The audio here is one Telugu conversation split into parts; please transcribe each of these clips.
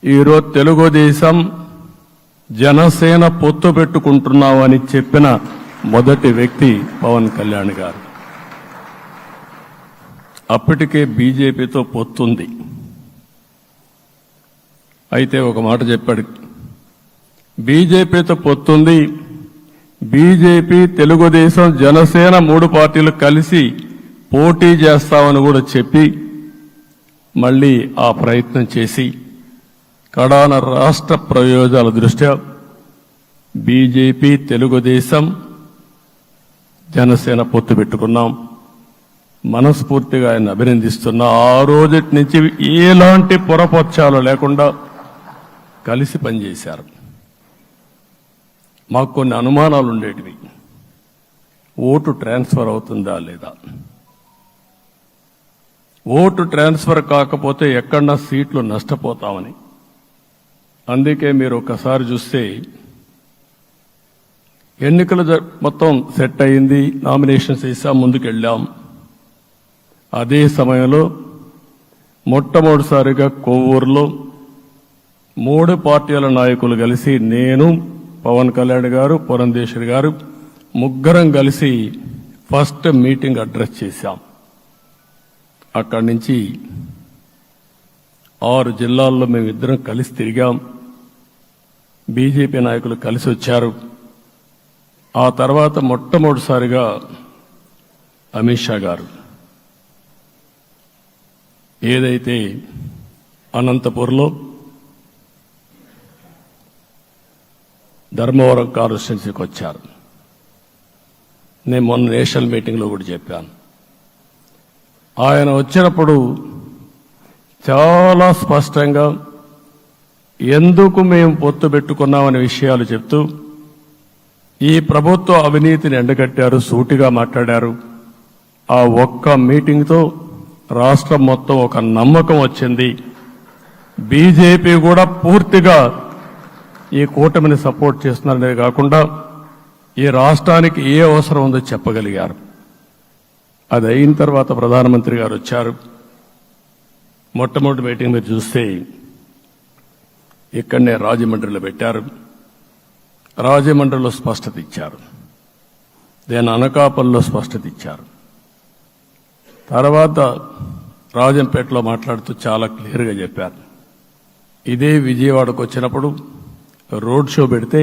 ఈరోజు తెలుగుదేశం జనసేన పొత్తు పెట్టుకుంటున్నామని చెప్పిన మొదటి వ్యక్తి పవన్ కళ్యాణ్ గారు. అప్పటికే బీజేపీతో పొత్తుంది. అయితే ఒక మాట చెప్పాడు, బీజేపీతో పొత్తుంది, బీజేపీ, తెలుగుదేశం, జనసేన 3 పార్టీలు కలిసి పోటీ చేస్తామని కూడా చెప్పి మళ్ళీ ఆ ప్రయత్నం చేసి కడాన రాష్ట్ర ప్రయోజనాల దృష్ట్యా బీజేపీ, తెలుగుదేశం, జనసేన పొత్తు పెట్టుకున్నాం. మనస్ఫూర్తిగా ఆయన అభినందిస్తున్నా. ఆ రోజటి నుంచి ఎలాంటి పొరపక్షాలు లేకుండా కలిసి పనిచేశారు. మాకు కొన్ని అనుమానాలు ఉండేటివి. ఓటు ట్రాన్స్ఫర్ అవుతుందా లేదా, ఓటు ట్రాన్స్ఫర్ కాకపోతే ఎక్కడన్నా సీట్లు నష్టపోతామని. అందుకే మీరు ఒకసారి చూస్తే ఎన్నికలు మొత్తం సెట్ అయింది, నామినేషన్స్ వేసాం, ముందుకెళ్ళాం. అదే సమయంలో మొట్టమొదటిసారిగా కొవ్వూరులో 3 పార్టీల నాయకులు కలిసి, నేను, పవన్ కళ్యాణ్ గారు, పురంధేశ్వరి గారు, ముగ్గురం కలిసి ఫస్ట్ మీటింగ్ అడ్రస్ చేశాం. అక్కడి నుంచి 6 జిల్లాల్లో మేమిద్దరం కలిసి తిరిగాం. బీజేపీ నాయకులు కలిసి వచ్చారు. ఆ తర్వాత మొట్టమొదటిసారిగా అమిత్ షా గారు ఏదైతే అనంతపూర్లో ధర్మవరం కాన్స్టిట్యున్సీకి వచ్చారు. నేను మొన్న నేషనల్ మీటింగ్లో కూడా చెప్పాను. ఆయన వచ్చినప్పుడు చాలా స్పష్టంగా ఎందుకు మేము పొత్తు పెట్టుకున్నామనే విషయాలు చెప్తూ ఈ ప్రభుత్వ అవినీతిని ఎండగట్టారు, సూటిగా మాట్లాడారు. ఆ ఒక్క మీటింగ్తో రాష్ట్రం మొత్తం ఒక నమ్మకం వచ్చింది. బీజేపీ కూడా పూర్తిగా ఈ కూటమిని సపోర్ట్ చేస్తున్నారనే కాకుండా ఈ రాష్ట్రానికి ఏ అవసరం ఉందో చెప్పగలిగారు. అది అయిన తర్వాత ప్రధానమంత్రి గారు వచ్చారు. మొట్టమొదటి మీటింగ్ మీరు చూస్తే ఇక్కడనే రాజమండ్రిలో పెట్టారు. రాజమండ్రిలో స్పష్టత ఇచ్చారు, దేని అనకాపల్లిలో స్పష్టత ఇచ్చారు. తర్వాత రాజంపేటలో మాట్లాడుతూ చాలా క్లియర్గా చెప్పారు. ఇదే విజయవాడకు వచ్చినప్పుడు రోడ్ షో పెడితే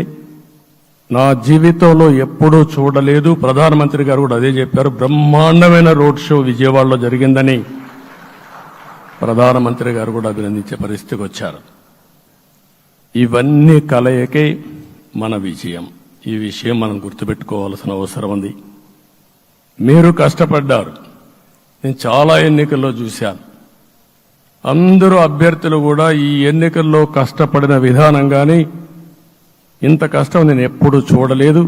నా జీవితంలో ఎప్పుడూ చూడలేదు, ప్రధానమంత్రి గారు కూడా అదే చెప్పారు, బ్రహ్మాండమైన రోడ్ షో విజయవాడలో జరిగిందని ప్రధానమంత్రి గారు కూడా అభినందించే పరిస్థితికి వచ్చారు. ఇవన్నీ కలయికే మన విజయం. ఈ విషయం మనం గుర్తుపెట్టుకోవాల్సిన అవసరం ఉంది. మీరు కష్టపడ్డారు. నేను చాలా ఎన్నికల్లో చూశాను. అందరూ అభ్యర్థులు కూడా ఈ ఎన్నికల్లో కష్టపడిన విధానం కానీ ఇంత కష్టం నేను ఎప్పుడూ చూడలేదు.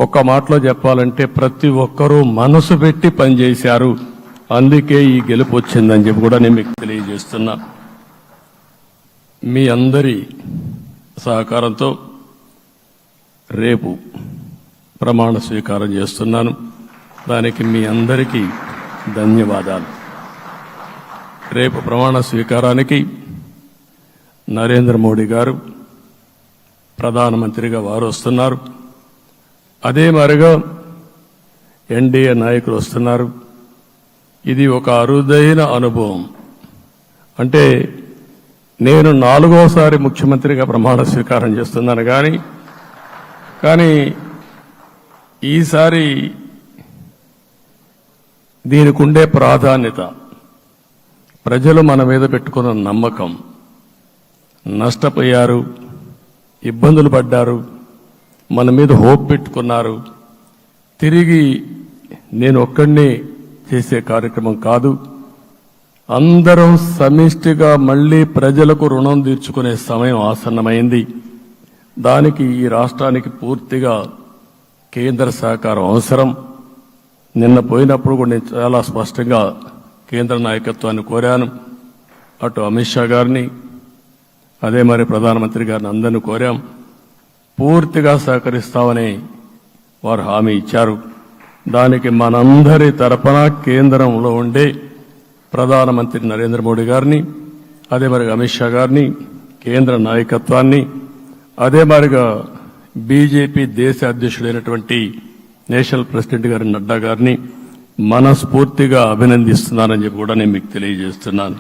ఒక్క మాటలో చెప్పాలంటే ప్రతి ఒక్కరూ మనసు పెట్టి పనిచేశారు. అందుకే ఈ గెలుపు వచ్చిందని చెప్పి కూడా నేను మీకు తెలియజేస్తున్నా. మీ అందరి సహకారంతో రేపు ప్రమాణ స్వీకారం చేస్తున్నాను. దానికి మీ అందరికీ ధన్యవాదాలు. రేపు ప్రమాణ స్వీకారానికి నరేంద్ర మోడీ గారు ప్రధానమంత్రిగా వారు వస్తున్నారు. అదే మరిగా ఎన్డీఏ నాయకులు వస్తున్నారు. ఇది ఒక అరుదైన అనుభవం. అంటే నేను 4వసారి ముఖ్యమంత్రిగా ప్రమాణ స్వీకారం చేస్తున్నాను కానీ ఈసారి దీనికి ఉండే ప్రాధాన్యత, ప్రజలు మన మీద పెట్టుకున్న నమ్మకం, నష్టపోయారు, ఇబ్బందులు పడ్డారు, మన మీద హోప్ పెట్టుకున్నారు. తిరిగి నేను ఒక్కడినే చేసే కార్యక్రమం కాదు, అందరం సమిష్టిగా మళ్లీ ప్రజలకు రుణం తీర్చుకునే సమయం ఆసన్నమైంది. దానికి ఈ రాష్ట్రానికి పూర్తిగా కేంద్ర సహకారం అవసరం. నిన్న పోయినప్పుడు కూడా నేను చాలా స్పష్టంగా కేంద్ర నాయకత్వాన్ని కోరాను. అటు అమిత్ షా గారిని, అదే మరి ప్రధానమంత్రి గారిని అందరినీ కోరాం. పూర్తిగా సహకరిస్తామని వారు హామీ ఇచ్చారు. దానికి మనందరి తరపున కేంద్రంలో ఉండే ప్రధానమంత్రి నరేంద్ర మోడీ గారిని, అదే మరి అమిత్ షా గారిని, కేంద్ర నాయకత్వాన్ని, అదే మాదిరిగా బీజేపీ దేశ అధ్యక్షుడైనటువంటి నేషనల్ ప్రెసిడెంట్ గారి నడ్డా గారిని మనస్ఫూర్తిగా అభినందిస్తున్నానని చెప్పి కూడా నేను మీకు తెలియజేస్తున్నాను.